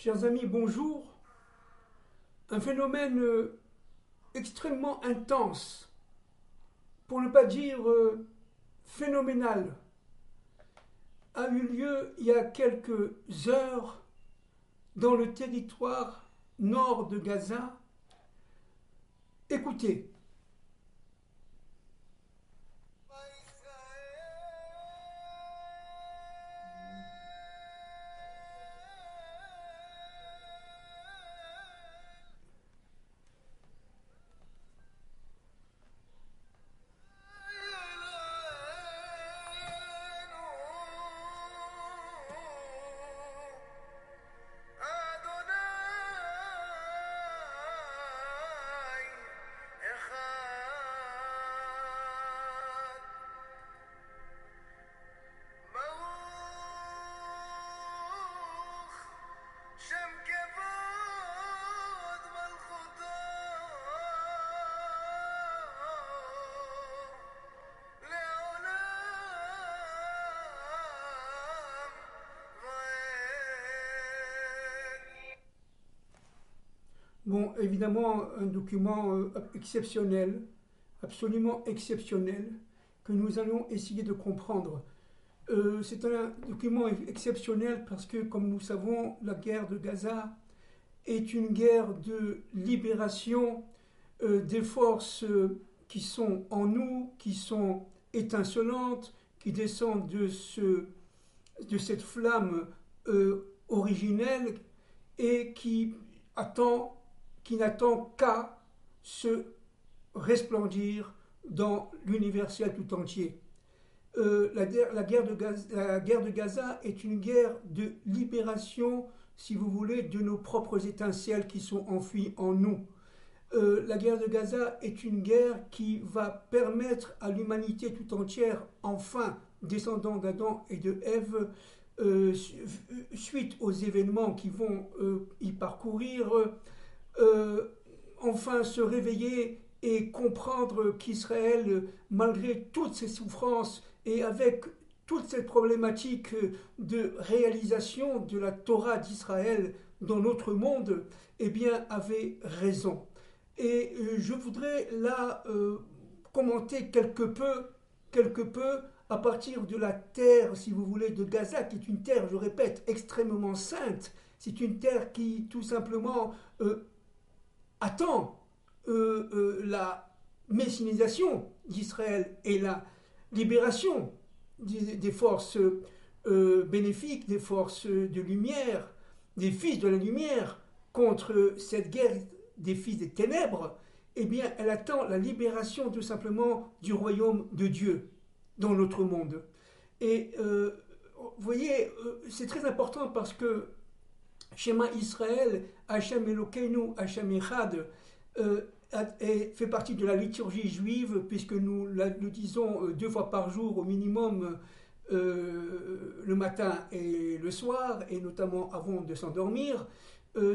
Chers amis, bonjour. Un phénomène extrêmement intense, pour ne pas dire phénoménal, a eu lieu il y a quelques heures dans le territoire nord de Gaza. Écoutez. Bon, évidemment, un document exceptionnel, absolument exceptionnel, que nous allons essayer de comprendre. C'est un document exceptionnel parce que, comme nous savons, la guerre de Gaza est une guerre de libération des forces qui sont en nous, qui sont étincelantes, qui descendent de cette flamme originelle et qui n'attend qu'à se resplendir dans l'universel tout entier. La guerre de Gaza est une guerre de libération, si vous voulez, de nos propres étincelles qui sont enfuies en nous. La guerre de Gaza est une guerre qui va permettre à l'humanité tout entière, enfin descendant d'Adam et de Ève, suite aux événements qui vont y parcourir, enfin se réveiller et comprendre qu'Israël, malgré toutes ses souffrances et avec toute cette problématique de réalisation de la Torah d'Israël dans notre monde, eh bien, avait raison. Et je voudrais là commenter quelque peu à partir de la terre, si vous voulez, de Gaza, qui est une terre, je répète, extrêmement sainte. C'est une terre qui, tout simplement, attend la messianisation d'Israël et la libération des forces bénéfiques, des forces de lumière, des fils de la lumière contre cette guerre des fils des ténèbres. Eh bien, elle attend la libération tout simplement du royaume de Dieu dans notre monde. Et vous voyez, c'est très important parce que Shema Israël, Hachem Elokeinu, Hachem Echad, fait partie de la liturgie juive, puisque nous le disons 2 fois par jour au minimum, le matin et le soir, et notamment avant de s'endormir.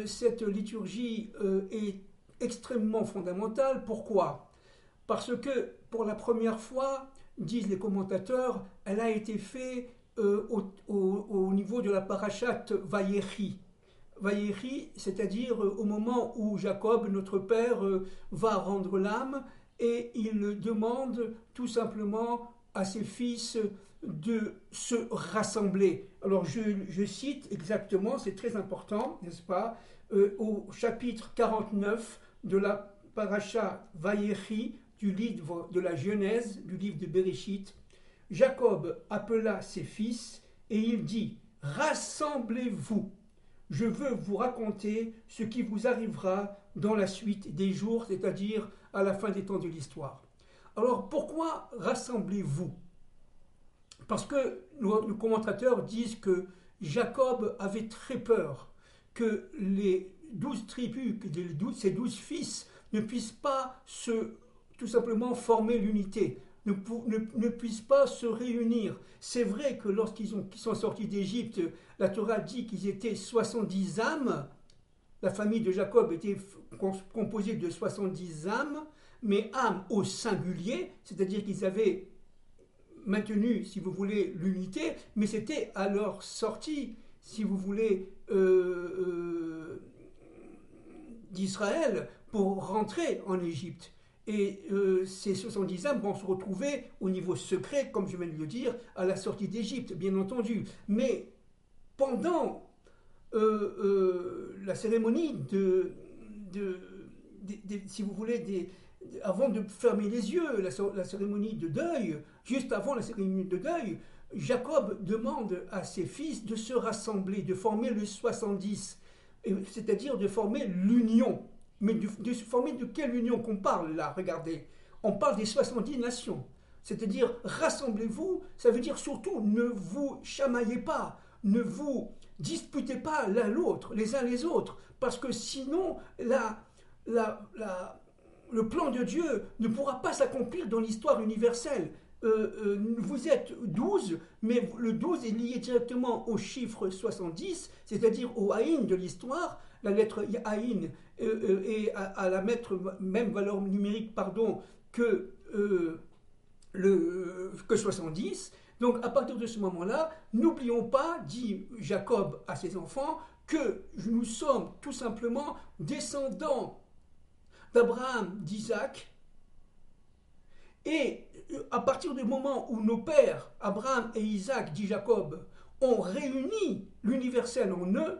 Cette liturgie est extrêmement fondamentale. Pourquoi ? Parce que pour la première fois, disent les commentateurs, elle a été faite au niveau de la parashat Vayechi. Vayechi, c'est-à-dire au moment où Jacob, notre père, va rendre l'âme et il demande tout simplement à ses fils de se rassembler. Alors je cite exactement, c'est très important, n'est-ce pas, au chapitre 49 de la parasha Vayechi du livre de la Genèse, du livre de Bereshit. Jacob appela ses fils et il dit « Rassemblez-vous ». Je veux vous raconter ce qui vous arrivera dans la suite des jours, c'est-à-dire à la fin des temps de l'histoire. Alors pourquoi rassemblez-vous ? Parce que nos commentateurs disent que Jacob avait très peur que les 12 tribus, ses 12 fils ne puissent pas tout simplement former l'unité, ne puissent pas se réunir. C'est vrai que lorsqu'ils sont sortis d'Égypte, la Torah dit qu'ils étaient 70 âmes. La famille de Jacob était composée de 70 âmes, mais âmes au singulier, c'est-à-dire qu'ils avaient maintenu, si vous voulez, l'unité, mais c'était à leur sortie, si vous voulez, d'Israël pour rentrer en Égypte. Et ces 70 âmes vont se retrouver au niveau secret, comme je viens de le dire, à la sortie d'Égypte, bien entendu. Mais pendant la cérémonie si vous voulez, avant de fermer les yeux, la cérémonie de deuil, juste avant la cérémonie de deuil, Jacob demande à ses fils de se rassembler, de former le 70, c'est-à-dire de former l'union. Mais de former de quelle union qu'on parle là? Regardez, on parle des 70 nations. C'est-à-dire, rassemblez-vous, ça veut dire surtout, ne vous chamaillez pas, ne vous disputez pas l'un l'autre, les uns les autres, parce que sinon, le plan de Dieu ne pourra pas s'accomplir dans l'histoire universelle. Vous êtes 12, mais le 12 est lié directement au chiffre 70, c'est-à-dire au Aïn de l'histoire. La lettre Aïn est à la même valeur numérique que 70. Donc à partir de ce moment-là, n'oublions pas, dit Jacob à ses enfants, que nous sommes tout simplement descendants d'Abraham, d'Isaac, et à partir du moment où nos pères, Abraham et Isaac, dit Jacob, ont réuni l'universel en eux,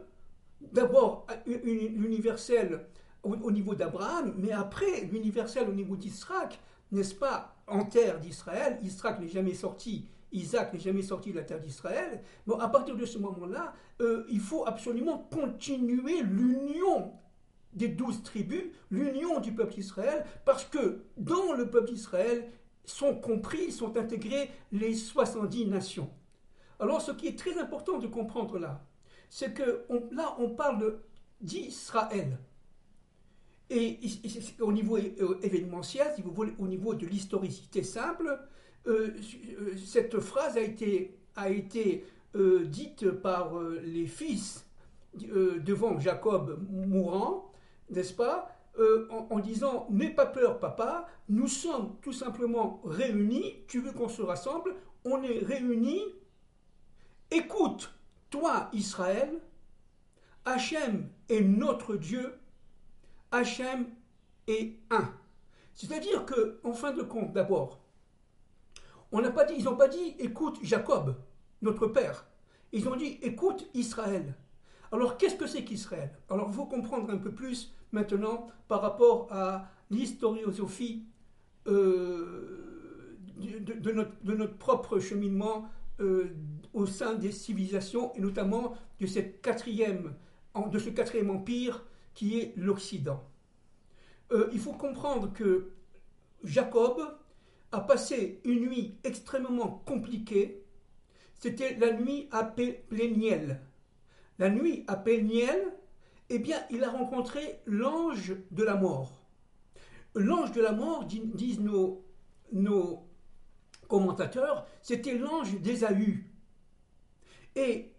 d'abord l'universel au niveau d'Abraham, mais après l'universel au niveau d'Isaac, n'est-ce pas, en terre d'Israël. Isaac n'est jamais sorti de la terre d'Israël. Bon, à partir de ce moment-là, il faut absolument continuer l'union des 12 tribus, l'union du peuple d'Israël, parce que dans le peuple d'Israël sont intégrés les 70 nations. Alors ce qui est très important de comprendre là, c'est que là on parle d'Israël. Et au niveau événementiel, si vous voulez, au niveau de l'historicité simple, cette phrase a été dite par les fils devant Jacob mourant, n'est-ce pas, en disant « N'aie pas peur, papa, nous sommes tout simplement réunis, tu veux qu'on se rassemble, on est réunis, écoute, toi Israël, Hachem est notre Dieu, Hachem est un. » C'est-à-dire que, en fin de compte, d'abord, ils n'ont pas dit « Écoute Jacob, notre père ». Ils ont dit « Écoute Israël ». Alors, qu'est-ce que c'est qu'Israël? Alors, il faut comprendre un peu plus maintenant par rapport à l'historiosophie de notre propre cheminement au sein des civilisations et notamment de ce quatrième empire qui est l'Occident. Il faut comprendre que Jacob a passé une nuit extrêmement compliquée. C'était la nuit à Pléniel. La nuit à Pléniel, eh bien, il a rencontré l'ange de la mort. L'ange de la mort, disent nos commentateurs, c'était l'ange d'Ésaü. Et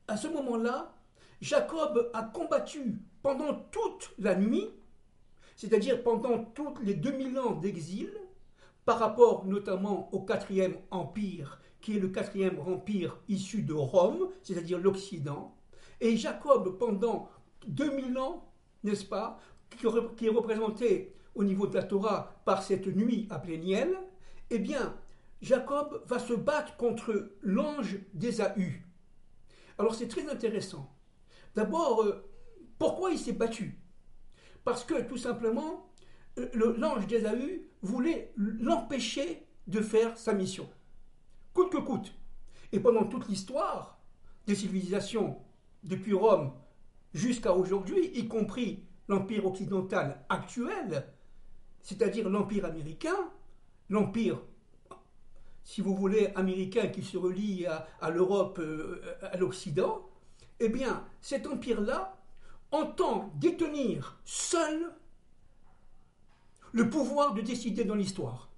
à ce moment-là, Jacob a combattu pendant toute la nuit, c'est-à-dire pendant tous les 2000 ans d'exil, par rapport notamment au quatrième empire, qui est le quatrième empire issu de Rome, c'est-à-dire l'Occident. Et Jacob, pendant 2000 ans, n'est-ce pas, qui est représenté au niveau de la Torah par cette nuit à Pléniel, eh bien, Jacob va se battre contre l'ange d'Ésaü. Alors c'est très intéressant. D'abord, pourquoi il s'est battu? Parce que, tout simplement, l'ange d'Ésaü voulait l'empêcher de faire sa mission, coûte que coûte. Et pendant toute l'histoire des civilisations, depuis Rome jusqu'à aujourd'hui, y compris l'empire occidental actuel, c'est-à-dire l'empire américain, l'empire, si vous voulez, américain qui se relie à l'Europe, à l'Occident, eh bien, cet empire-là entend détenir seul le pouvoir de décider dans l'histoire.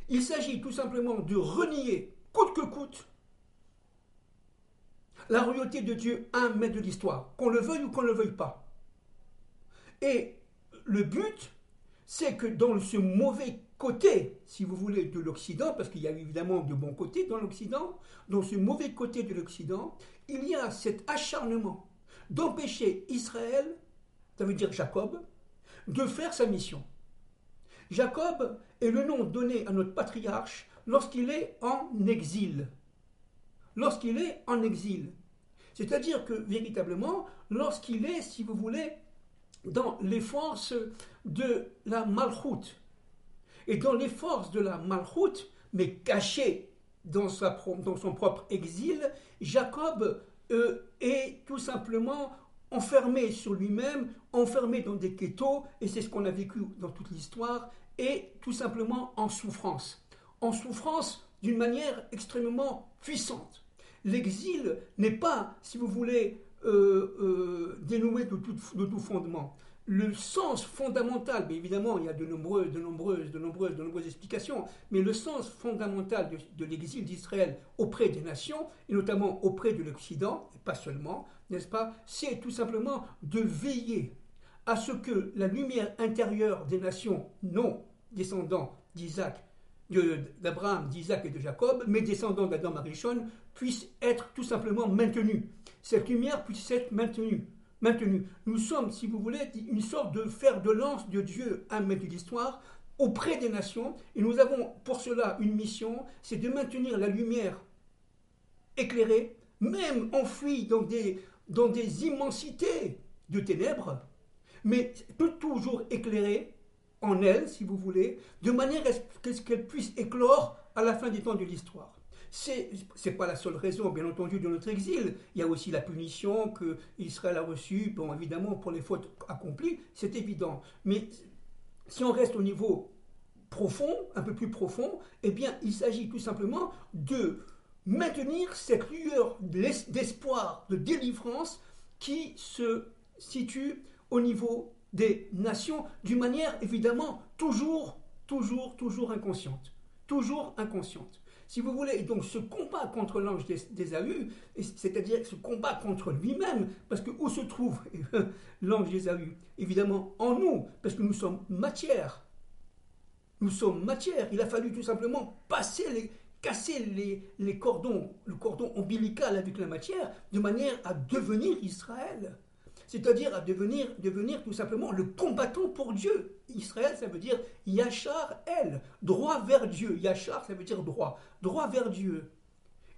Il s'agit tout simplement de renier, coûte que coûte, la royauté de Dieu, un maître de l'histoire, qu'on le veuille ou qu'on ne le veuille pas. Et le but, c'est que dans ce mauvais côté, si vous voulez, de l'Occident, parce qu'il y a évidemment de bons côtés dans l'Occident, dans ce mauvais côté de l'Occident, il y a cet acharnement d'empêcher Israël ça veut dire Jacob, de faire sa mission. Jacob est le nom donné à notre patriarche lorsqu'il est en exil. Lorsqu'il est en exil. C'est-à-dire que, véritablement, lorsqu'il est, si vous voulez, dans les forces de la Malchoute. Et dans les forces de la Malchoute, mais caché dans son propre exil, Jacob est tout simplement enfermé sur lui-même, enfermé dans des ghettos, et c'est ce qu'on a vécu dans toute l'histoire, et tout simplement en souffrance. En souffrance d'une manière extrêmement puissante. L'exil n'est pas, si vous voulez, dénoué de tout fondement. Le sens fondamental, mais évidemment il y a de nombreuses explications, mais le sens fondamental de l'exil d'Israël auprès des nations, et notamment auprès de l'Occident, et pas seulement, n'est-ce pas, c'est tout simplement de veiller à ce que la lumière intérieure des nations, non descendants d'Isaac, d'Abraham, d'Isaac et de Jacob, mais descendants d'Adam Arishon, puisse être tout simplement maintenue. Cette lumière puisse être maintenue. Nous sommes, si vous voulez, une sorte de fer de lance de Dieu, un maître de l'histoire, auprès des nations, et nous avons pour cela une mission, c'est de maintenir la lumière éclairée, même enfouie dans des immensités de ténèbres, mais toujours éclairée en elle, si vous voulez, de manière à ce qu'elle puisse éclore à la fin des temps de l'histoire. C'est pas la seule raison, bien entendu, de notre exil. Il y a aussi la punition que Israël a reçue, bon, évidemment, pour les fautes accomplies, c'est évident. Mais si on reste au niveau profond, un peu plus profond, eh bien, il s'agit tout simplement de maintenir cette lueur d'espoir, de délivrance qui se situe au niveau des nations, d'une manière évidemment toujours inconsciente. Toujours inconsciente. Si vous voulez, donc ce combat contre l'ange d'Ésaü, c'est-à-dire ce combat contre lui-même, parce que où se trouve l'ange d'Ésaü? Évidemment en nous, parce que nous sommes matière. Nous sommes matière. Il a fallu tout simplement casser les cordons, le cordon ombilical avec la matière, de manière à devenir Israël. C'est-à-dire à devenir tout simplement le combattant pour Dieu. Israël, ça veut dire Yachar El, droit vers Dieu. Yachar, ça veut dire droit vers Dieu.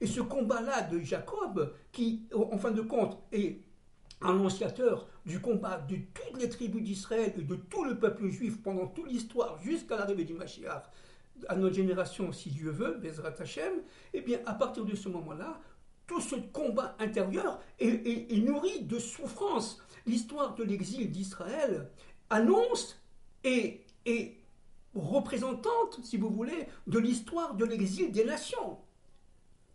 Et ce combat-là de Jacob, qui, en fin de compte, est annonciateur du combat de toutes les tribus d'Israël et de tout le peuple juif pendant toute l'histoire, jusqu'à l'arrivée du Mashiach, à notre génération, si Dieu veut, Bezrat Hashem, eh bien, à partir de ce moment-là, tout ce combat intérieur est nourri de souffrance. L'histoire de l'exil d'Israël annonce et est représentante, si vous voulez, de l'histoire de l'exil des nations.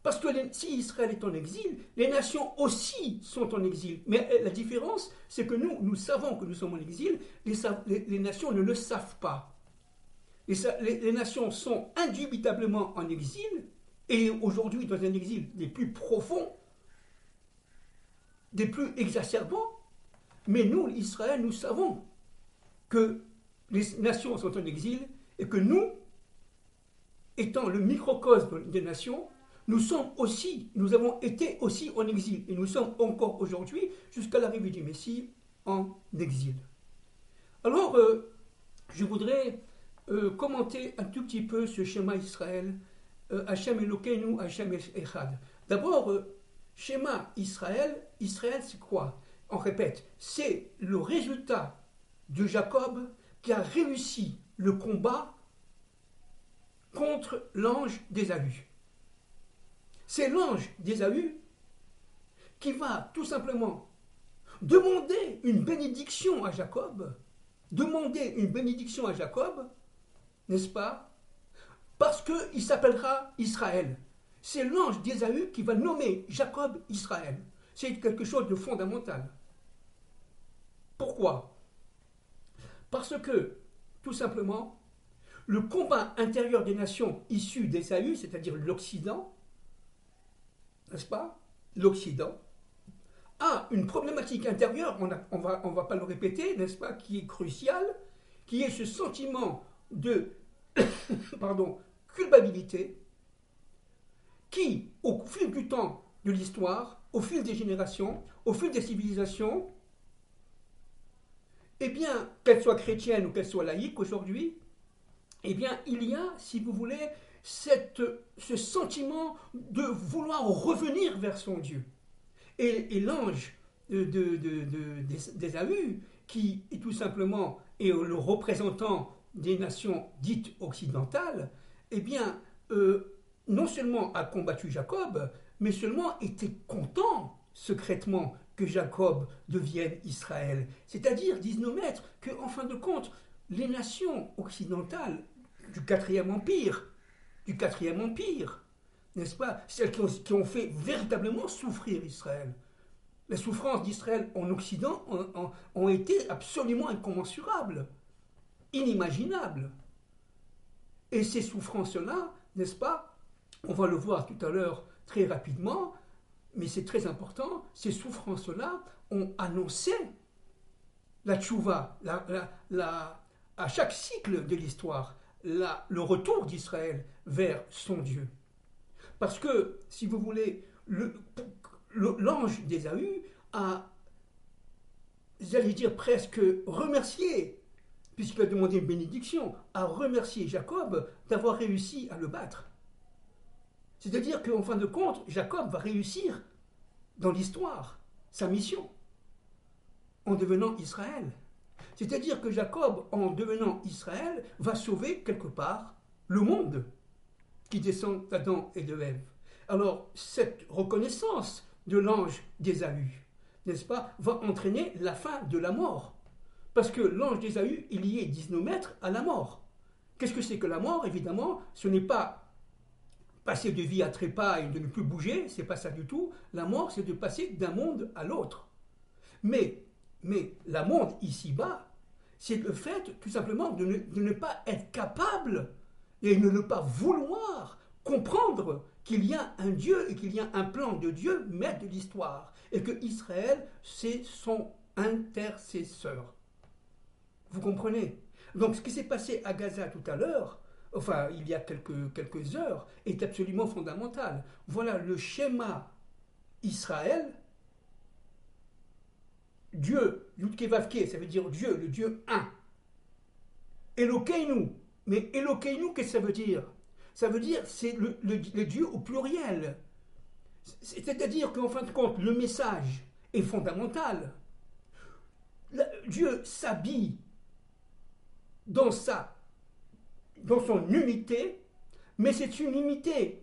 Parce que si Israël est en exil, les nations aussi sont en exil. Mais la différence, c'est que nous savons que nous sommes en exil, les nations ne le savent pas. Les nations sont indubitablement en exil, et aujourd'hui dans un exil des plus profonds, des plus exacerbants, mais nous, Israël, nous savons que les nations sont en exil et que nous, étant le microcosme des nations, nous avons été aussi en exil et nous sommes encore aujourd'hui, jusqu'à l'arrivée du Messie, en exil. Alors, je voudrais commenter un tout petit peu ce schéma Israël. Hashem Elokeinu, Hashem Echad. D'abord, schéma Israël c'est quoi? On répète, c'est le résultat de Jacob qui a réussi le combat contre l'ange d'Ésaü. C'est l'ange d'Ésaü qui va tout simplement demander une bénédiction à Jacob, n'est-ce pas? Parce qu'il s'appellera Israël. C'est l'ange d'Ésaü qui va nommer Jacob Israël. C'est quelque chose de fondamental. Pourquoi? Parce que, tout simplement, le combat intérieur des nations issues d'Ésaü, c'est-à-dire l'Occident, n'est-ce pas? L'Occident a une problématique intérieure, on va pas le répéter, n'est-ce pas, qui est cruciale, qui est ce sentiment de culpabilité qui, au fil du temps de l'histoire, au fil des générations, au fil des civilisations, eh bien, qu'elle soit chrétienne ou qu'elle soit laïque aujourd'hui, eh bien, il y a, si vous voulez, ce sentiment de vouloir revenir vers son Dieu. Et l'ange d'Ésaü, qui est tout simplement est le représentant des nations dites occidentales, eh bien, non seulement a combattu Jacob, mais seulement était content secrètement que Jacob devienne Israël. C'est-à-dire, disent nos maîtres, qu'en fin de compte, les nations occidentales du du quatrième empire, n'est-ce pas, celles qui ont fait véritablement souffrir Israël. Les souffrances d'Israël en Occident ont été absolument incommensurables, inimaginables. Et ces souffrances-là, n'est-ce pas, on va le voir tout à l'heure très rapidement, mais c'est très important, ces souffrances-là ont annoncé la tchouva, à chaque cycle de l'histoire, le retour d'Israël vers son Dieu. Parce que, si vous voulez, l'ange d'Ésaü a, j'allais dire presque remercié, puisqu'il a demandé une bénédiction, a remercié Jacob d'avoir réussi à le battre. C'est-à-dire qu'en fin de compte, Jacob va réussir dans l'histoire sa mission en devenant Israël. C'est-à-dire que Jacob, en devenant Israël, va sauver quelque part le monde qui descend d'Adam et de Ève. Alors, cette reconnaissance de l'ange d'Ésaü, n'est-ce pas, va entraîner la fin de la mort. Parce que l'ange d'Ésaü, il y est, disent nos maîtres, à la mort. Qu'est-ce que c'est que la mort? Évidemment, ce n'est pas passer de vie à trépas et de ne plus bouger, c'est pas ça du tout. La mort, c'est de passer d'un monde à l'autre. Mais la monde ici-bas, c'est le fait tout simplement de ne pas être capable et de ne pas vouloir comprendre qu'il y a un Dieu et qu'il y a un plan de Dieu, maître de l'histoire, et que Israël, c'est son intercesseur. Vous comprenez? Donc ce qui s'est passé à Gaza tout à l'heure, enfin il y a quelques heures, est absolument fondamental. Voilà le schéma Israël, Dieu, Yudke Vavke, ça veut dire Dieu, le Dieu un. Elokeinu, mais Elokeinu, qu'est-ce que ça veut dire? Ça veut dire c'est le Dieu au pluriel. C'est-à-dire qu'en fin de compte, le message est fondamental. Dieu s'habille dans son unité, mais c'est une unité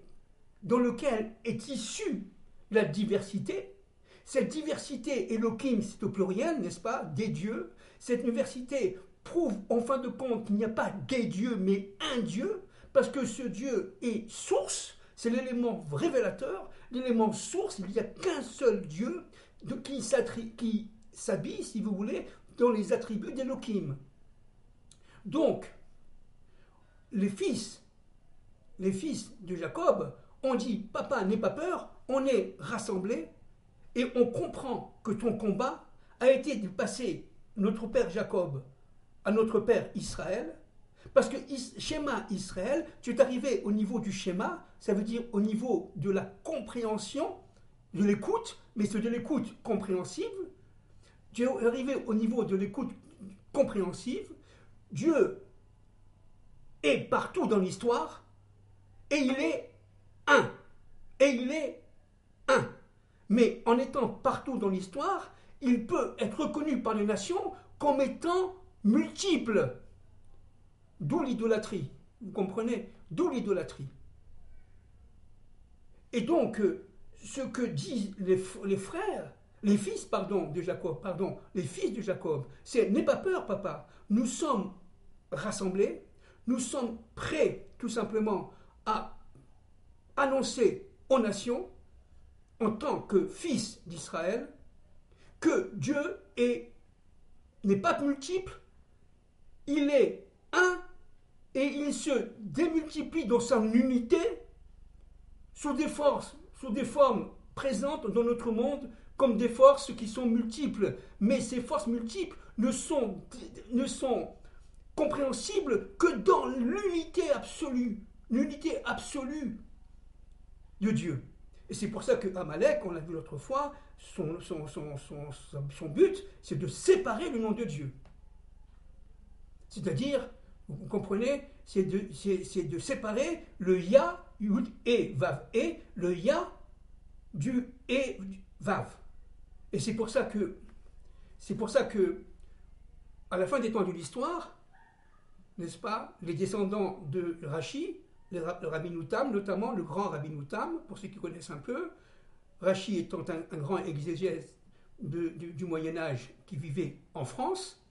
dans laquelle est issue la diversité. Cette diversité, Elohim, c'est au pluriel, n'est-ce pas, des dieux. Cette diversité prouve en fin de compte qu'il n'y a pas des dieux, mais un Dieu, parce que ce Dieu est source, c'est l'élément révélateur, l'élément source, il n'y a qu'un seul Dieu qui s'habille, si vous voulez, dans les attributs d'Elohim. Donc, les fils de Jacob ont dit, papa, n'aie pas peur, on est rassemblés et on comprend que ton combat a été de passer notre père Jacob à notre père Israël, parce que schéma Israël, tu es arrivé au niveau du schéma, ça veut dire au niveau de la compréhension, de l'écoute, mais c'est de l'écoute compréhensive. Tu es arrivé au niveau de l'écoute compréhensive. Dieu est partout dans l'histoire et il est un. Et il est un. Mais en étant partout dans l'histoire, il peut être reconnu par les nations comme étant multiple. D'où l'idolâtrie. Vous comprenez? D'où l'idolâtrie. Et donc, ce que disent les frères, les fils de Jacob, c'est n'aie pas peur, papa. Nous sommes rassemblés, nous sommes prêts tout simplement à annoncer aux nations, en tant que fils d'Israël, que Dieu n'est pas multiple, il est un et il se démultiplie dans son unité sous des formes présentes dans notre monde comme des forces qui sont multiples. Mais ces forces multiples ne sont compréhensibles que dans l'unité absolue de Dieu. Et c'est pour ça que Amalek, on l'a vu l'autre fois, son but, c'est de séparer le nom de Dieu. C'est-à-dire, vous comprenez, c'est de séparer le Ya, Yud, et Vav, et le Ya du et Vav. Et c'est pour ça que, à la fin des temps de l'histoire, n'est-ce pas, les descendants de Rashi, le Rabbi Noutam, notamment le grand Rabbi Noutam, pour ceux qui connaissent un peu, Rashi étant un grand exégète du Moyen-Âge qui vivait en France,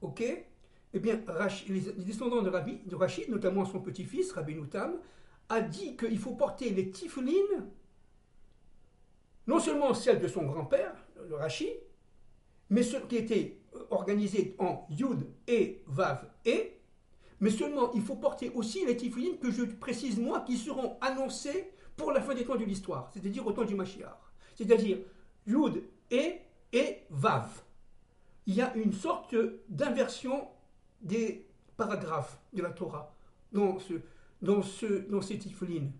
ok, eh bien, les descendants de Rashi, notamment son petit-fils, Rabbi Noutam, a dit qu'il faut porter les tiflines, non seulement celles de son grand-père, le Rashi, mais celles qui étaient organisées en Yud et Vav et, mais seulement il faut porter aussi les tiflines que je précise moi, qui seront annoncées pour la fin des temps de l'histoire, c'est-à-dire au temps du Mashiach. C'est-à-dire Yud et Vav. Il y a une sorte d'inversion des paragraphes de la Torah dans ces tiflines.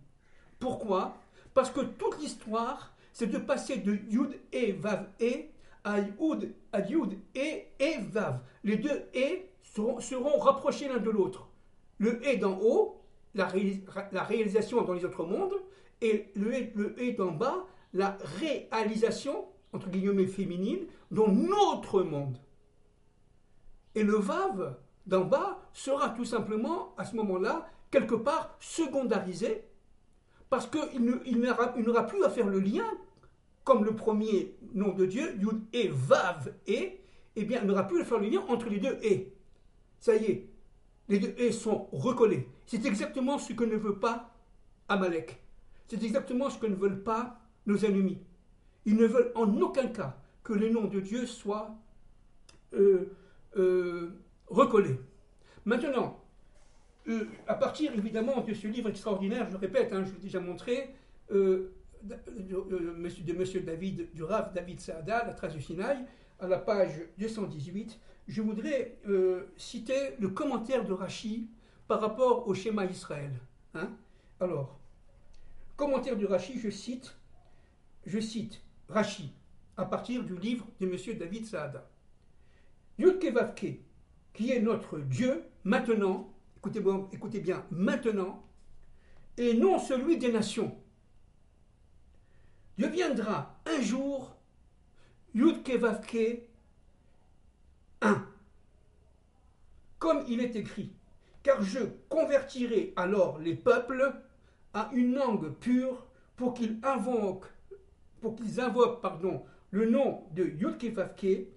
Pourquoi? Parce que toute l'histoire, c'est de passer de Yud et Vav et à Yud et Vav. Les deux et seront rapprochés l'un de l'autre. Le et d'en haut, la réalisation dans les autres mondes, et le et d'en bas, la réalisation, entre guillemets féminine, dans notre monde. Et le Vav d'en bas sera tout simplement, à ce moment-là, quelque part secondarisé, parce qu'il n'aura plus à faire le lien, comme le premier nom de Dieu, Yud et Vav et, eh bien, il n'aura plus à faire le lien entre les deux et. Ça y est, les deux et sont recollés. C'est exactement ce que ne veut pas Amalek. C'est exactement ce que ne veulent pas nos ennemis. Ils ne veulent en aucun cas que les noms de Dieu soient recollés. Maintenant, à partir évidemment de ce livre extraordinaire, je le répète, je l'ai déjà montré, de M. David, du Rav David Saada, la trace du Sinaï, à la page 218, je voudrais citer le commentaire de Rashi par rapport au schéma Israël. Alors, commentaire de Rashi, je cite Rashi, à partir du livre de M. David Saada. Yudke Vavke, qui est notre Dieu, maintenant, écoutez bien, maintenant, et non celui des nations, deviendra un jour Yudke Vavke 1. Comme il est écrit, car je convertirai alors les peuples à une langue pure pour qu'ils invoquent le nom de Yudke Vavke,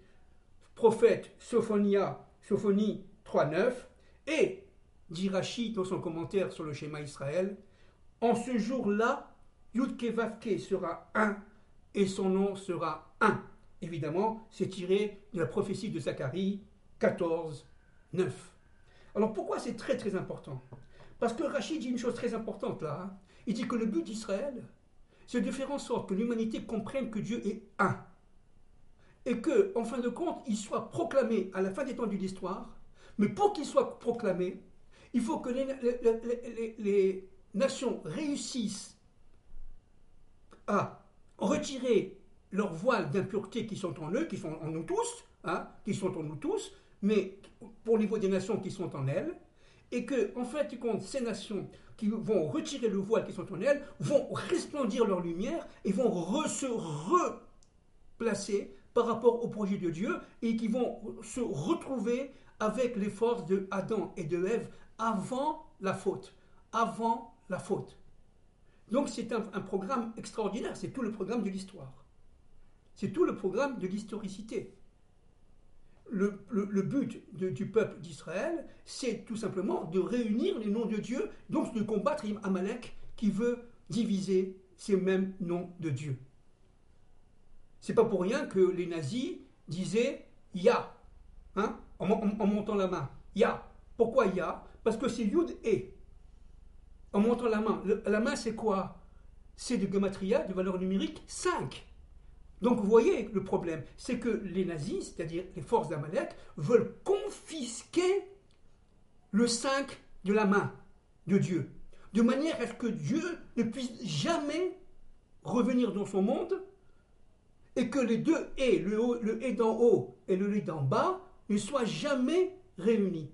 prophète Sophonie 3.9, et, dit Rashi dans son commentaire sur le schéma Israël, en ce jour-là, Yudke Vavke sera un et son nom sera un. Évidemment, c'est tiré de la prophétie de Zacharie 14.9. Alors pourquoi c'est très très important? Parce que Rashi dit une chose très importante là. Il dit que le but d'Israël, c'est de faire en sorte que l'humanité comprenne que Dieu est un. Et que, en fin de compte, il soit proclamé à la fin des temps de l'histoire. Mais pour qu'il soit proclamé, il faut que les nations réussissent à retirer leurs voiles d'impureté qui sont en eux, qui sont en nous tous, mais pour le niveau des nations qui sont en elles, et que, en fin de compte, ces nations qui vont retirer le voile qui sont en elles vont resplendir leur lumière et vont se replacer par rapport au projet de Dieu et qui vont se retrouver avec les forces de Adam et de Ève avant la faute. Donc c'est un programme extraordinaire, c'est tout le programme de l'histoire. C'est tout le programme de l'historicité. Le but du peuple d'Israël, c'est tout simplement de réunir les noms de Dieu, donc de combattre Amalek qui veut diviser ces mêmes noms de Dieu. C'est pas pour rien que les nazis disaient Ya, en montant la main. Ya. Pourquoi Ya? Parce que c'est Yud et. En montant la main. La main, c'est quoi? C'est de Gematria, de valeur numérique 5. Donc vous voyez le problème, c'est que les nazis, c'est-à-dire les forces d'Amalek, veulent confisquer le 5 de la main de Dieu, de manière à ce que Dieu ne puisse jamais revenir dans son monde et que les deux et, le et d'en haut et le et d'en bas, ne soient jamais réunis.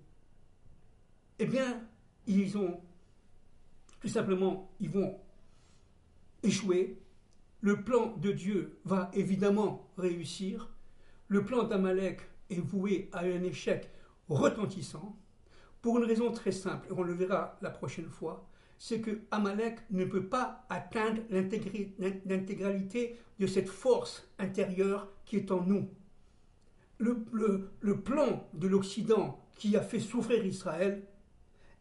eh bien, ils ont, tout simplement, ils vont échouer. Le plan de Dieu va évidemment réussir. Le plan d'Amalek est voué à un échec retentissant, pour une raison très simple, et on le verra la prochaine fois, c'est que Amalek ne peut pas atteindre l'intégralité de cette force intérieure qui est en nous. Le plan de l'Occident qui a fait souffrir Israël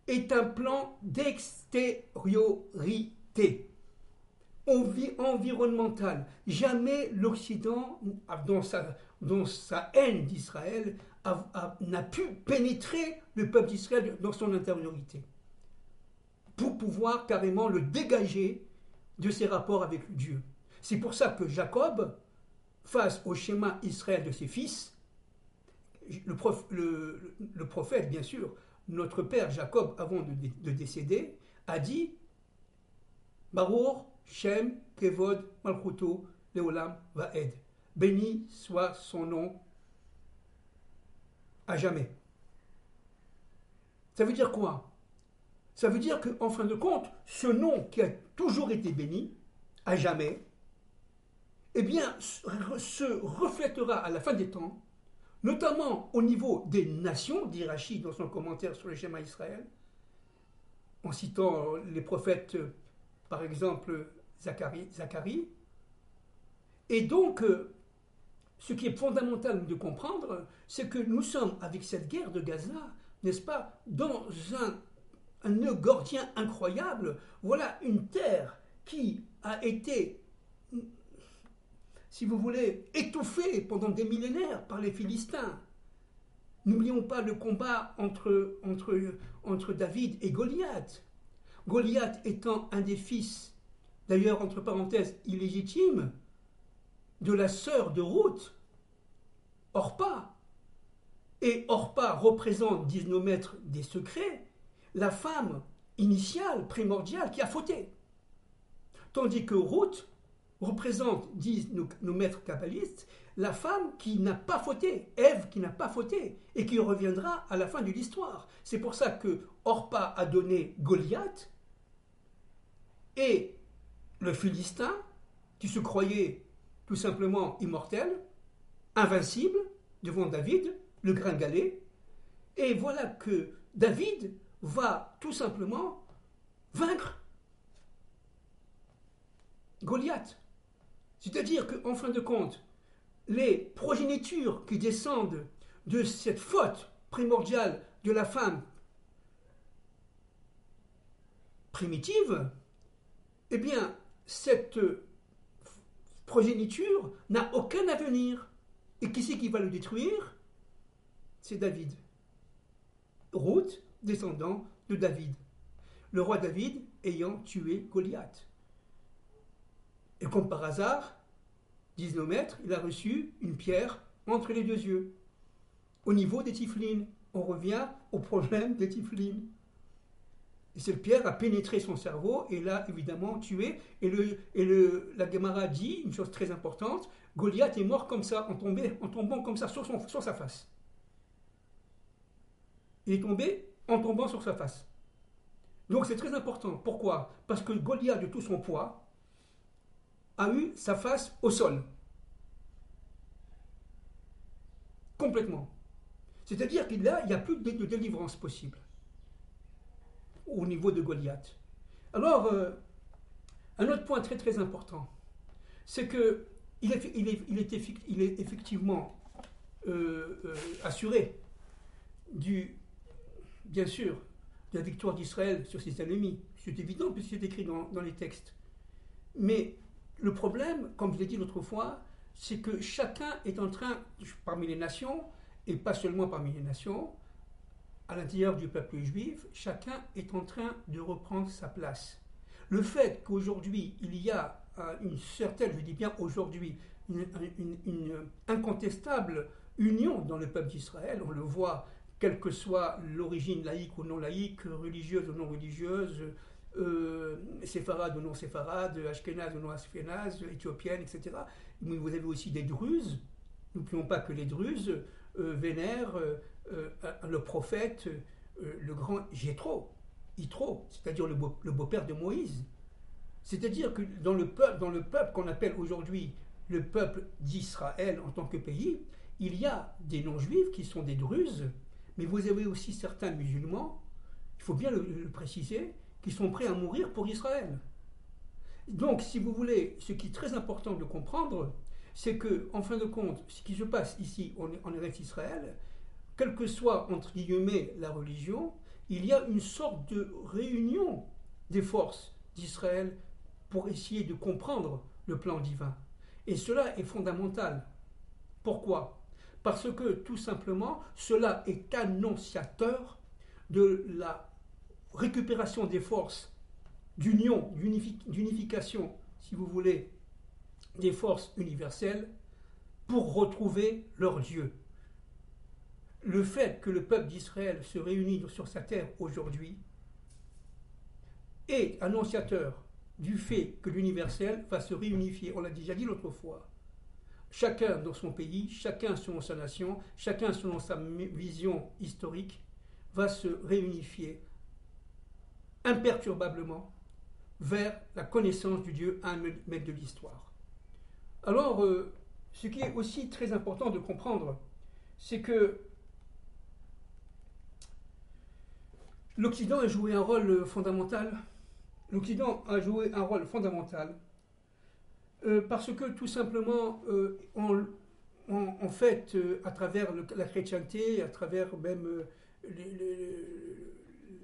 est un plan d'extériorité environnementale. Jamais l'Occident, dans sa haine d'Israël, n'a pu pénétrer le peuple d'Israël dans son intériorité pour pouvoir carrément le dégager de ses rapports avec Dieu. C'est pour ça que Jacob, face au schéma Israël de ses fils, le prophète, bien sûr, notre père Jacob, avant de décéder, a dit Baruch Shem Kevod Malchuto Leolam Vaed. Béni soit son nom à jamais. Ça veut dire quoi? Ça veut dire qu'en fin de compte, ce nom qui a toujours été béni, à jamais, eh bien, se reflètera à la fin des temps, notamment au niveau des nations, dit Rachid dans son commentaire sur le schéma Israël, en citant les prophètes, par exemple, Zacharie. Et donc, ce qui est fondamental de comprendre, c'est que nous sommes, avec cette guerre de Gaza, n'est-ce pas, dans un nœud gordien incroyable. Voilà une terre qui a été, si vous voulez, étouffée pendant des millénaires par les Philistins. N'oublions pas le combat entre David et Goliath. Goliath étant un des fils, d'ailleurs, entre parenthèses, illégitime, de la sœur de Ruth, Orpa. Et Orpa représente, disent nos maîtres des secrets, la femme initiale, primordiale, qui a fauté. Tandis que Ruth représente, disent nos maîtres kabbalistes, la femme qui n'a pas fauté, Ève qui n'a pas fauté, et qui reviendra à la fin de l'histoire. C'est pour ça que Orpa a donné Goliath, et le Philistin, qui se croyait tout simplement immortel, invincible, devant David, le gringalet, et voilà que David va tout simplement vaincre Goliath. C'est-à-dire qu'en fin de compte, les progénitures qui descendent de cette faute primordiale de la femme primitive, eh bien, cette progéniture n'a aucun avenir. Et qui c'est qui va le détruire? C'est David. Ruth, descendant de David. Le roi David ayant tué Goliath. Et comme par hasard, disent nos maîtres, il a reçu une pierre entre les deux yeux. Au niveau des tiflines. On revient au problème des tiflines. Et cette pierre a pénétré son cerveau et l'a évidemment tué. Et la Gemara dit une chose très importante, Goliath est mort comme ça, en tombant comme ça sur sa face. Il est tombé en tombant sur sa face. Donc c'est très important. Pourquoi? Parce que Goliath, de tout son poids, a eu sa face au sol. Complètement. C'est-à-dire qu'il n'y a plus de délivrance possible au niveau de Goliath. Alors, un autre point très très important, c'est que il est effectivement assuré bien sûr, de la victoire d'Israël sur ses ennemis. C'est évident puisque c'est écrit dans les textes. Mais le problème, comme je l'ai dit l'autre fois, c'est que chacun est en train, parmi les nations, et pas seulement parmi les nations, à l'intérieur du peuple juif, chacun est en train de reprendre sa place. Le fait qu'aujourd'hui, il y a une certaine, je dis bien aujourd'hui, une incontestable union dans le peuple d'Israël, on le voit, quelle que soit l'origine laïque ou non laïque, religieuse ou non religieuse, séfarade ou non séfarade, ashkénaze ou non ashkénaze, éthiopienne, etc. Mais vous avez aussi des druzes. N'oublions pas que les druzes vénèrent le prophète le grand Yitro, c'est-à-dire le beau-père de Moïse. C'est-à-dire que dans le peuple qu'on appelle aujourd'hui le peuple d'Israël en tant que pays, il y a des non-juifs qui sont des druzes, mais vous avez aussi certains musulmans, il faut bien le préciser, qui sont prêts à mourir pour Israël. Donc, si vous voulez, ce qui est très important de comprendre, c'est que, en fin de compte, ce qui se passe ici en Eretz Israël, quelle que soit, entre guillemets, la religion, il y a une sorte de réunion des forces d'Israël pour essayer de comprendre le plan divin. Et cela est fondamental. Pourquoi? Parce que, tout simplement, cela est annonciateur de la récupération des forces d'union, d'unification, si vous voulez, des forces universelles pour retrouver leur Dieu. Le fait que le peuple d'Israël se réunisse sur sa terre aujourd'hui est annonciateur du fait que l'universel va se réunifier. On l'a déjà dit l'autre fois. Chacun dans son pays, chacun selon sa nation, chacun selon sa vision historique, va se réunifier imperturbablement vers la connaissance du Dieu un maître de l'histoire. Alors, ce qui est aussi très important de comprendre, c'est que l'Occident a joué un rôle fondamental. L'Occident a joué un rôle fondamental parce que tout simplement, en fait, à travers la chrétienté, à travers même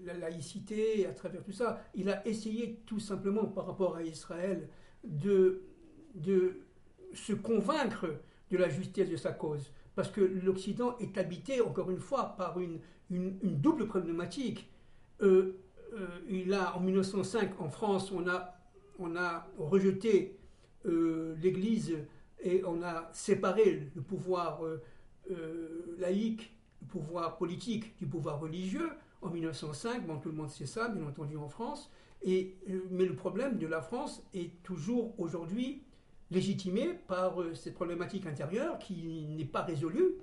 la laïcité, à travers tout ça, il a essayé tout simplement par rapport à Israël de se convaincre de la justesse de sa cause. Parce que l'Occident est habité, encore une fois, par une double problématique. En 1905, en France, on a rejeté l'Église et on a séparé le pouvoir laïque, le pouvoir politique du pouvoir religieux. En 1905, bon, tout le monde sait ça, bien entendu en France, mais le problème de la France est toujours aujourd'hui légitimé par cette problématique intérieure qui n'est pas résolue,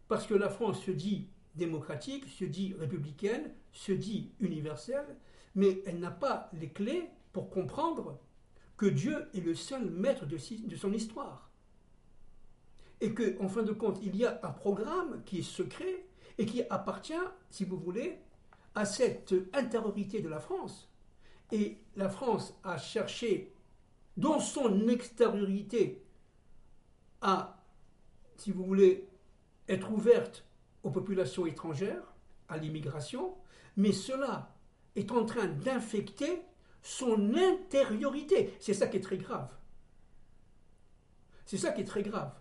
parce que la France se dit démocratique, se dit républicaine, se dit universelle, mais elle n'a pas les clés pour comprendre que Dieu est le seul maître de son histoire. Et qu'en fin de compte, il y a un programme qui est secret et qui appartient, si vous voulez, à cette intériorité de la France. Et la France a cherché, dans son extériorité, à, si vous voulez, être ouverte aux populations étrangères, à l'immigration, mais cela est en train d'infecter son intériorité. C'est ça qui est très grave. C'est ça qui est très grave.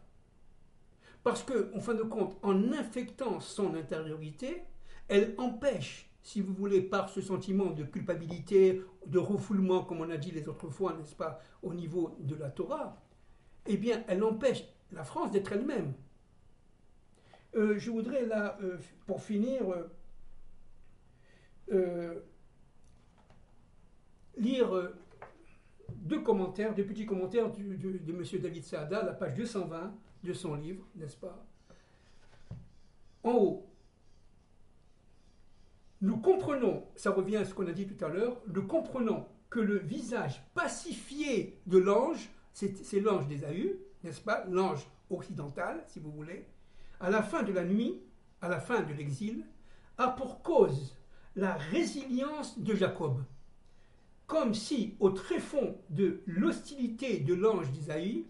Parce que, en fin de compte, en infectant son intériorité, elle empêche, si vous voulez, par ce sentiment de culpabilité, de refoulement, comme on a dit les autres fois, n'est-ce pas, au niveau de la Torah, eh bien, elle empêche la France d'être elle-même. Je voudrais là, pour finir, lire deux petits commentaires de M. David Saada, la page 220 de son livre, n'est-ce pas? En haut, nous comprenons, ça revient à ce qu'on a dit tout à l'heure, nous comprenons que le visage pacifié de l'ange, c'est l'ange d'Ésaü, n'est-ce pas? L'ange occidental, si vous voulez, à la fin de la nuit, à la fin de l'exil, a pour cause la résilience de Jacob. Comme si, au tréfonds de l'hostilité de l'ange d'Ésaü,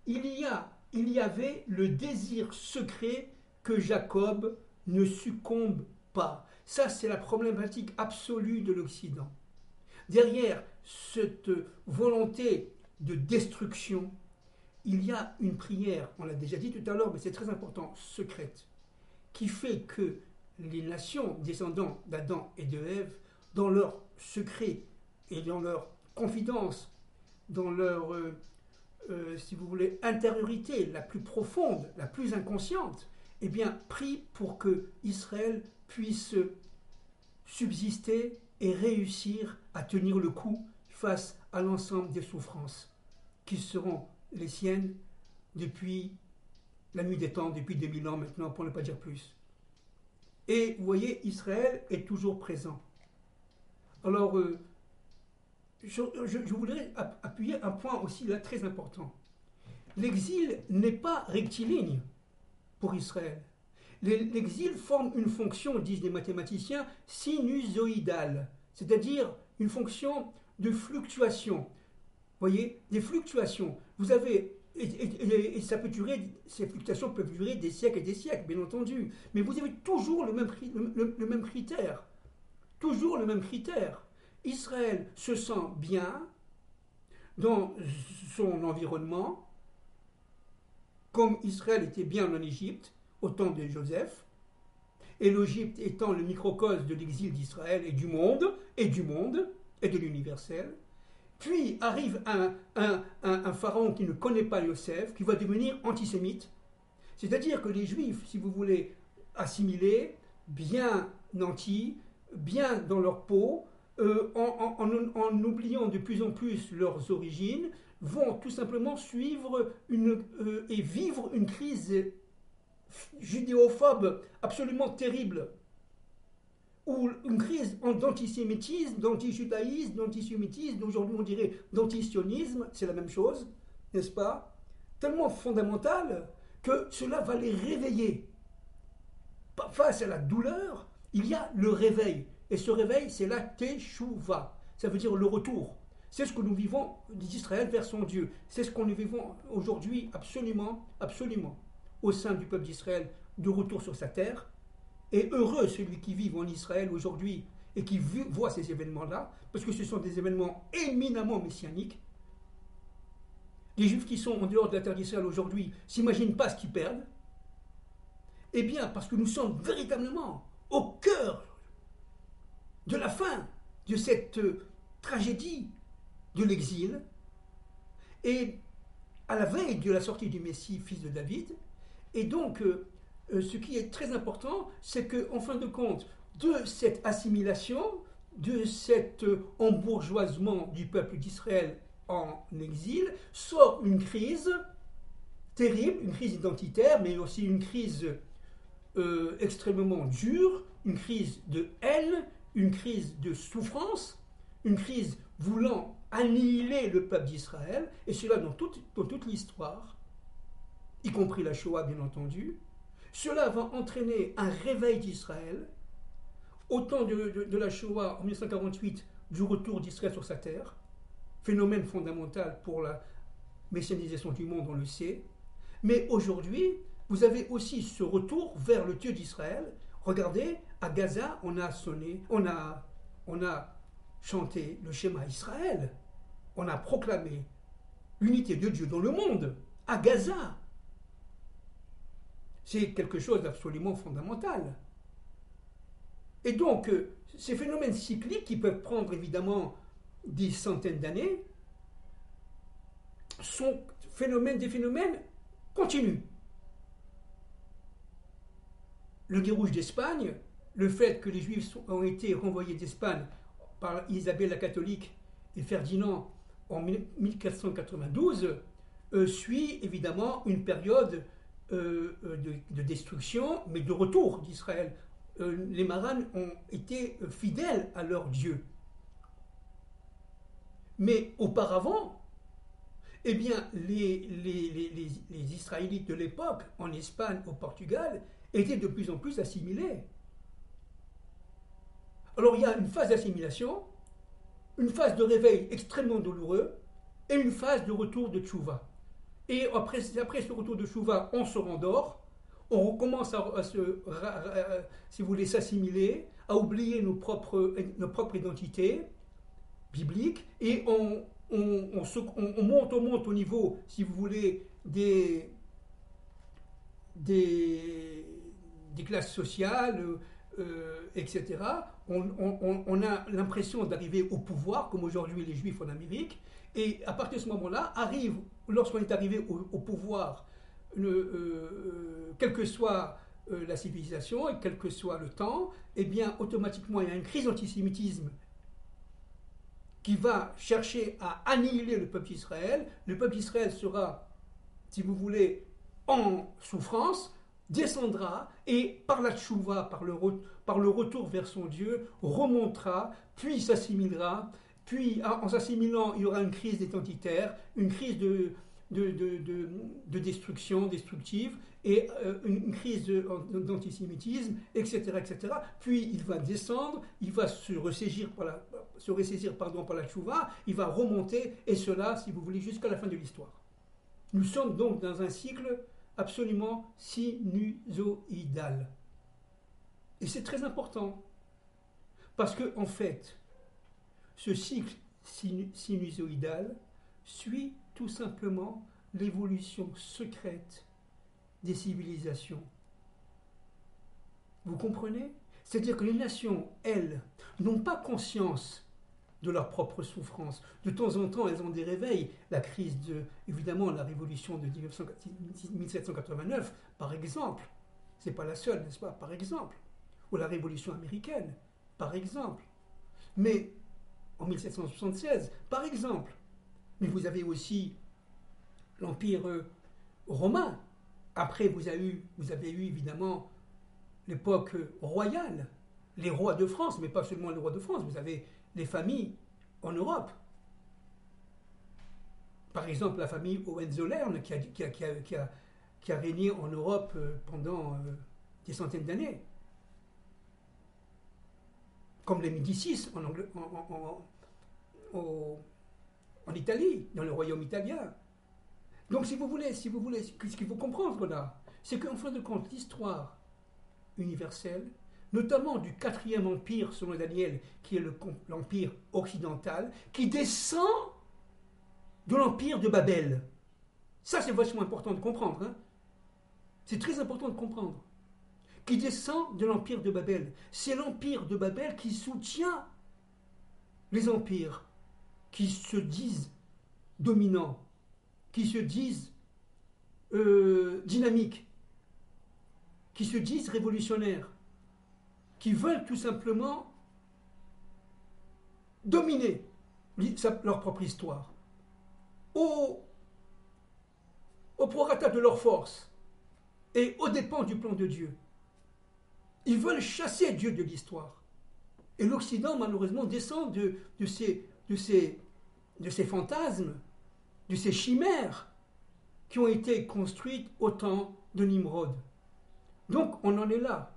il y avait le désir secret que Jacob ne succombe pas. Ça, c'est la problématique absolue de l'Occident. Derrière cette volonté de destruction, il y a une prière, on l'a déjà dit tout à l'heure, mais c'est très important, secrète, qui fait que les nations descendants d'Adam et de Ève, dans leur secret et dans leur confidence, dans leur, si vous voulez, intériorité la plus profonde, la plus inconsciente, eh bien, prient pour que Israël puisse subsister et réussir à tenir le coup face à l'ensemble des souffrances qui seront les siennes depuis la nuit des temps, depuis 2000 ans maintenant, pour ne pas dire plus. Et vous voyez, Israël est toujours présent. Alors, je voudrais appuyer un point aussi là très important. L'exil n'est pas rectiligne pour Israël. L'exil forme une fonction, disent les mathématiciens, sinusoïdale, c'est-à-dire une fonction de fluctuation. Vous voyez, des fluctuations. Vous avez, et ça peut durer, ces fluctuations peuvent durer des siècles et des siècles, bien entendu. Mais vous avez toujours le même critère. Toujours le même critère. Israël se sent bien dans son environnement, comme Israël était bien en Égypte, au temps de Joseph, et l'Égypte étant le microcosme de l'exil d'Israël et du monde, et de l'universel. Puis arrive un pharaon qui ne connaît pas Joseph, qui va devenir antisémite. C'est-à-dire que les Juifs, si vous voulez, assimilés, bien nantis, bien dans leur peau, en oubliant de plus en plus leurs origines, vont tout simplement suivre et vivre une crise judéophobe absolument terrible, ou une crise d'antisémitisme, d'antijudaïsme, d'antisémitisme, aujourd'hui on dirait d'antisionisme, c'est la même chose, n'est-ce pas? Tellement fondamental que cela va les réveiller. Face à la douleur, il y a le réveil. Et ce réveil, c'est la teshuva. Ça veut dire le retour. C'est ce que nous vivons d'Israël vers son Dieu. C'est ce que nous vivons aujourd'hui absolument, absolument. Au sein du peuple d'Israël, de retour sur sa terre. Et heureux celui qui vit en Israël aujourd'hui et qui voit ces événements-là, parce que ce sont des événements éminemment messianiques. Les Juifs qui sont en dehors de la terre d'Israël aujourd'hui ne s'imaginent pas ce qu'ils perdent. Eh bien, parce que nous sommes véritablement au cœur de la fin de cette tragédie de l'exil, et à la veille de la sortie du Messie, fils de David. Et donc, ce qui est très important, c'est qu'en fin de compte, de cette assimilation, de cet embourgeoisement du peuple d'Israël en exil, sort une crise terrible, une crise identitaire, mais aussi une crise extrêmement dure, une crise de haine, une crise de souffrance, une crise voulant annihiler le peuple d'Israël, et cela dans toute l'histoire, y compris la Shoah bien entendu. Cela va entraîner un réveil d'Israël, au temps de la Shoah en 1948, du retour d'Israël sur sa terre, phénomène fondamental pour la messianisation du monde, on le sait. Mais aujourd'hui, vous avez aussi ce retour vers le Dieu d'Israël. Regardez, à Gaza, on a chanté le schéma Israël. On a proclamé l'unité de Dieu dans le monde, à Gaza. C'est quelque chose d'absolument fondamental. Et donc, ces phénomènes cycliques, qui peuvent prendre évidemment des centaines d'années, sont des phénomènes continus. Le Guet rouge d'Espagne, le fait que les Juifs ont été renvoyés d'Espagne par Isabelle la catholique et Ferdinand en 1492, suit évidemment une période de destruction, mais de retour d'Israël. Les Marranes ont été fidèles à leur Dieu. Mais auparavant, eh bien, les Israélites de l'époque, en Espagne, au Portugal, étaient de plus en plus assimilés. Alors il y a une phase d'assimilation, une phase de réveil extrêmement douloureux, et une phase de retour de tchouva. Et après ce retour de tchouva, on se rendort, on recommence si vous voulez, s'assimiler, à oublier nos propres identités bibliques, et on monte au niveau, si vous voulez, des classes sociales, etc. On a l'impression d'arriver au pouvoir, comme aujourd'hui les Juifs en Amérique, et à partir de ce moment-là, lorsqu'on est arrivé au pouvoir, quelle que soit la civilisation et quel que soit le temps, eh bien, automatiquement, il y a une crise d'antisémitisme qui va chercher à annihiler le peuple d'Israël. Le peuple d'Israël sera, si vous voulez, en souffrance, descendra et par la tchouva, par le retour vers son Dieu, remontera, puis s'assimilera, puis en s'assimilant, il y aura une crise identitaire, une crise de destruction destructive et une crise d'antisémitisme, etc., etc. Puis il va descendre, il va se ressaisir par la tchouva, il va remonter, et cela, si vous voulez, jusqu'à la fin de l'histoire. Nous sommes donc dans un cycle absolument sinusoïdal. Et c'est très important, parce que en fait, ce cycle sinusoïdal suit tout simplement l'évolution secrète des civilisations. Vous comprenez? C'est-à-dire que les nations, elles, n'ont pas conscience de leur propre souffrance. De temps en temps, elles ont des réveils. La crise évidemment, la révolution de 1789, par exemple. C'est pas la seule, n'est-ce pas? Par exemple. Ou la révolution américaine, par exemple. Mais en 1776, par exemple. Mais vous avez aussi l'Empire romain. Après, vous avez eu évidemment l'époque royale, les rois de France, mais pas seulement les rois de France, vous avez les familles en Europe. Par exemple, la famille Hohenzollern qui a régné en Europe pendant des centaines d'années. Comme les Médicis en Italie, dans le royaume italien. Donc si vous voulez, ce qu'il faut comprendre là, c'est qu'en fin de compte, l'histoire universelle, notamment du 4e empire, selon Daniel, qui est l'empire occidental, qui descend de l'empire de Babel. Ça, c'est vachement important de comprendre. Hein. C'est très important de comprendre. Qui descend de l'empire de Babel. C'est l'empire de Babel qui soutient les empires qui se disent dominants, qui se disent dynamiques, qui se disent révolutionnaires, qui veulent tout simplement dominer leur propre histoire, au prorata de leur force et aux dépens du plan de Dieu. Ils veulent chasser Dieu de l'histoire. Et l'Occident, malheureusement, descend de ces fantasmes, de ces chimères qui ont été construites au temps de Nimrod. Donc, on en est là.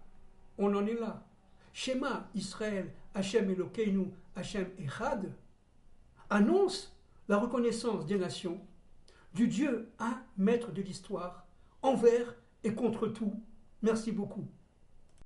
On en est là. Shema Israël, Hachem Elokeinu, Hachem Echad, annonce la reconnaissance des nations, du Dieu un maître de l'histoire, envers et contre tout. Merci beaucoup.